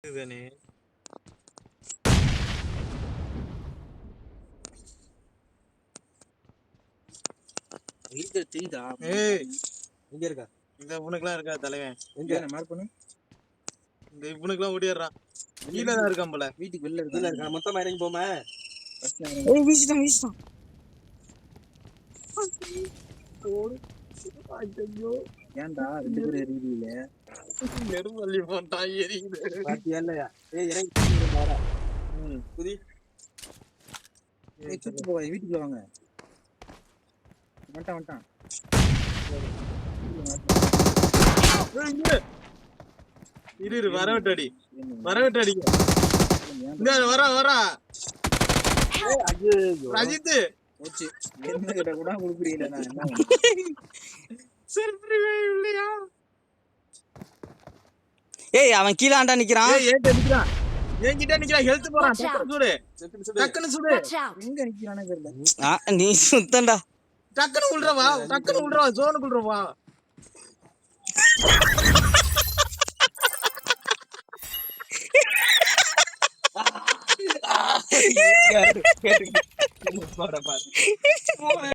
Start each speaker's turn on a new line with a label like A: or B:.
A: இதுதானே
B: தெரியுதா?
A: ஏய்
B: எங்க இருக்கா?
A: இந்த இவனுக்குலாம் இருக்கா தலைவன்?
B: எங்க மார்க் பண்ணு.
A: இந்த இவனுக்குலாம் ஓடிடுறான். கீழே தான் இருக்கான் போல.
B: வீட்டுக்கு வெளில இருக்கா? மொத்தமா இறங்கி போமா.
C: ஏய் வீசிட்டான் வீசிட்டான்.
A: ஐயோ
B: ஏன்டா 2 பேரும் எரியுதுல?
A: நெருமல்லி போட்டான் எரியுது.
B: பாத்தியா இல்லையா? ஏய் இறங்கி வாடா. குதி. ஏய் சுத்தி போவாத, வீட்டுக்குள்ள வாங்க. வந்துட்டான்.
A: இரு வரவிட்டு அடி. இந்த வரா
B: ஐயோ
A: ரஜித்
B: போச்சு. என்ன கிட்ட கூட குடுக்குறீங்க. நான் என்ன
A: செல்ஃபி இல்லையா?
C: ஏய் அவன் கீழாண்டா நிக்கிறான்.
A: ஏய் ஏன்ட்ட நிக்கிறான். என்கிட்ட நிக்கிறான். ஹெல்த் போறான். டக்குனு சுடு.
B: எங்க நிக்கிறானே தெரியல.
C: நீ சுத்தண்டா.
A: டக்குனு உள்றவா ஜோனுக்குள்ள வா.
B: போடா பாரு.